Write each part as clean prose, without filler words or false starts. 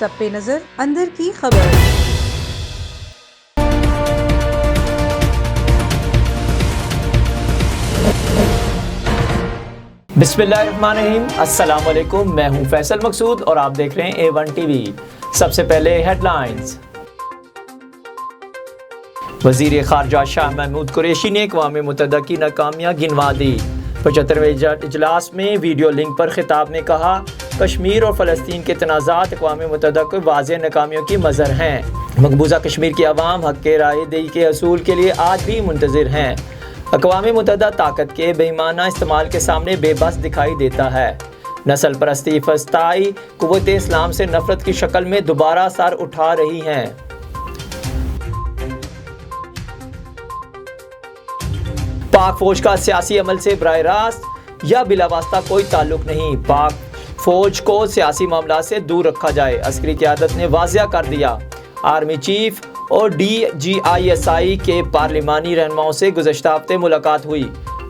सब पे नजर अंदर की खबर। बिस्मिल्लाहिर्रहमानिर्रहीम, अस्सलाम वालेकुम। मैं हूं फैसल मकसूद और आप देख रहे हैं A1 टीवी। सबसे पहले हेडलाइंस। वज़ीर ख़ारजा शाह महमूद कुरैशी ने अक़वाम मुत्तहिदा की नाकामियाँ गिनवा दी। 75वें इजलास में वीडियो लिंक पर खिताब में कहा, कश्मीर और फ़लस्तीन के तनाज़ात अक़वाम मुत्तहिदा को वाज़ेह नाकामियों की मज़हर हैं। मकबूजा कश्मीर की आवाम हक़ के राय दही के असूल के लिए आज भी मुंतज़िर हैं। अक़वाम मुत्तहिदा ताकत के बेईमाना इस्तेमाल के सामने बेबस दिखाई देता है। नस्ल परस्ती फस्ताई कुव्वत इस्लाम से नफ़रत की शक्ल में दोबारा सर उठा रही हैं। पाक फौज का सियासी अमल से बराह रास्त या बिलावास्ता कोई ताल्लुक नहीं। पाक फौज को सियासी मामला से दूर रखा जाए, अस्करी क़यादत ने वाज़िया कर दिया। आर्मी चीफ और DGISI के पार्लिमानी रहनुमाओं से गुज़श्ता हफ्ते मुलाकात हुई।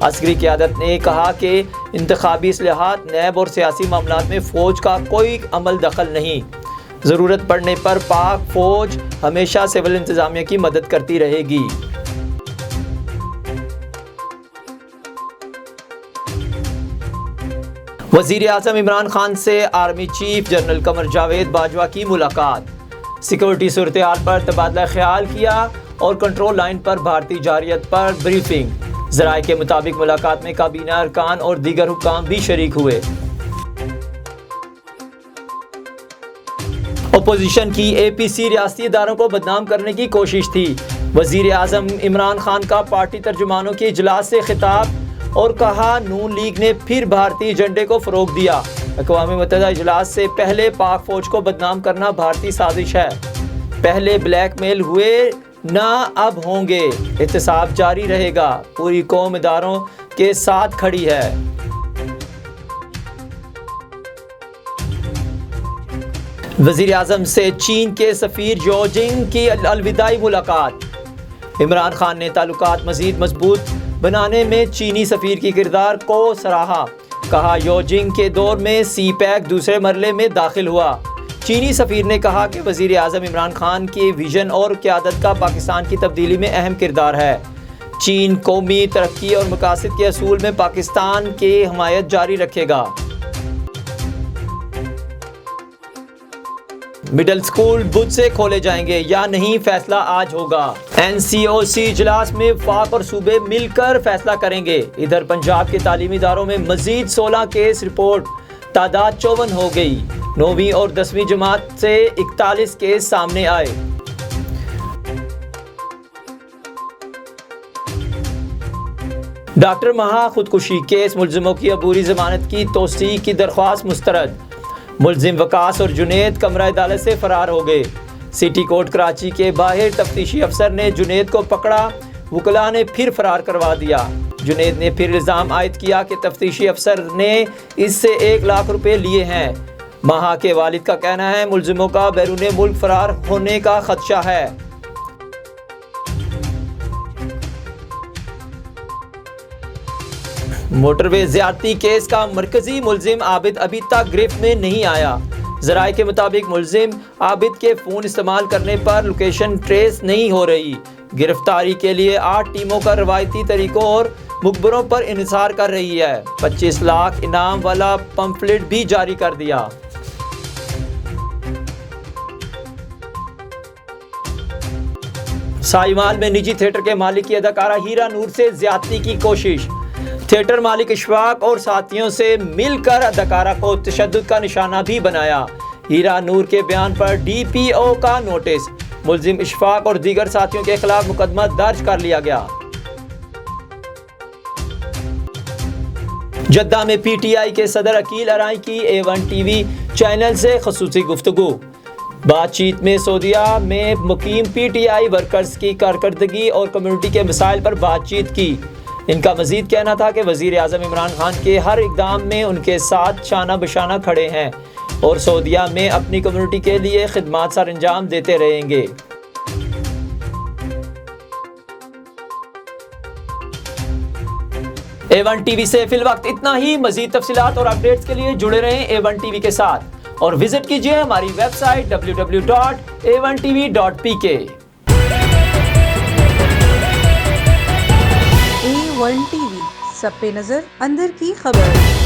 अस्करी क़यादत ने कहा कि इंतखाबी इस्लाहात, नैब और सियासी मामलात में फ़ौज का कोई अमल दखल नहीं। ज़रूरत पड़ने पर पाक फ़ौज हमेशा सिविल इंतज़ामिया की मदद करती रहेगी। वज़ीर आज़म इमरान खान से army chief general Qamar Javed Bajwa की मुलाकात। सिक्योरिटी सूरत हाल पर तबादला ख्याल किया और कंट्रोल लाइन पर भारतीय जारियत पर ब्रीफिंग। ज़राए के मुताबिक मुलाकात में काबीना अरकान और दीगर हुक्काम भी शरीक हुए। अपोजिशन की APC रियासती इदारों को बदनाम करने की कोशिश थी। वज़ीर आज़म इमरान खान का पार्टी तर्जुमानों के इजलास से खिताब और कहा, नून लीग ने फिर भारतीय एजेंडे को फ़रोग दिया। अक़वाम मुत्तहिदा इजलास से पहले पाक फ़ौज को बदनाम करना भारतीय साजिश है। पहले ब्लैकमेल हुए, ना अब होंगे। एहतसाब जारी रहेगा। पूरी कौम इदारों के साथ खड़ी है। वज़ीर आज़म से चीन के सफ़ीर यो जिंग की अलविदाई मुलाकात। इमरान खान ने ताल्लुकात मज़ीद मजबूत बनाने में चीनी सफ़ीर की किरदार को सराहा। कहा, यो जिंग के दौर में CPEC दूसरे मरले में दाखिल हुआ। चीनी सफ़ीर ने कहा कि वज़ीर आज़म इमरान खान के विजन और क़यादत का पाकिस्तान की तब्दीली में अहम किरदार है। चीन कौमी तरक्की और मकासद के असूल में पाकिस्तान की हमायत जारी रखेगा। मिडिल स्कूल बुध से खोले जाएंगे या नहीं, फैसला आज होगा। NCOC इजलास में वफाक और सूबे मिलकर फैसला करेंगे। इधर पंजाब के तालीमी इदारों में मजीद 16 केस रिपोर्ट, तादाद 54 हो गई। 9वीं और 10वीं जमात से 41 केस सामने आए। डॉक्टर महा खुदकुशी केस मुलजिमों की अबूरी जमानत की तोसीक की दरख्वास्त मुस्तरद। मुलजिम वकास और जुनेद कमरा अदालत से फरार हो गए। सिटी कोर्ट कराची के बाहर तफ्तीशी अफसर ने जुनेद को पकड़ा, वकला ने फिर फरार करवा दिया। जुनेद ने फिर इल्ज़ाम आयद किया कि तफ्तीशी अफसर ने इससे 1 लाख रुपए लिए हैं। महा के वालिद का कहना है, मुलजिमों का बैरून मुल्क फरार होने का खदशा है। मोटरवे ज़्यादती केस का मरकजी मुलजिम आबिद अभी तक गिरफ्त में नहीं आया। ज़राए के मुताबिक मुलजिम आबिद के फ़ोन इस्तेमाल करने पर लोकेशन ट्रेस नहीं हो रही। गिरफ्तारी के लिए 8 टीमों का रवायती तरीकों और मुखबरों पर इन्हिसार कर रही है। 25 लाख इनाम वाला पम्फलेट भी जारी कर दिया। साहिवाल में निजी थिएटर के मालिक की अदाकारा हीरा नूर से ज्यादती की कोशिश। थिएटर मालिक इशफाक और साथियों से मिलकर अदाकारा को तशद्दुद का निशाना भी बनाया। हीरा नूर के बयान पर DPO का नोटिस। मुलजिम इशफाक और दीगर साथियों के खिलाफ मुकदमा दर्ज कर लिया गया। जद्दा में PTI के सदर अकील अराई की A1 टीवी चैनल से खसूसी गुफ्तगू। बातचीत में सऊदीया में मुकीम PTI वर्कर्स की कारकर्दगी और कम्युनिटी के मसाइल पर बातचीत की। इनका मजीद कहना था कि वज़ीर आज़म इमरान खान के हर इक़दाम में उनके साथ शाना बशाना खड़े हैं और सऊदीया में अपनी कम्युनिटी के लिए खिदमात सर अंजाम देते रहेंगे। A1 टीवी से फिल वक्त इतना ही। मजीद तफसीलात और अपडेट्स के लिए जुड़े रहें A1 टीवी के साथ। और विजिट कीजिए हमारी वेबसाइट www.a1tv.pk। A1 TV, सब पे नजर, अंदर की खबर।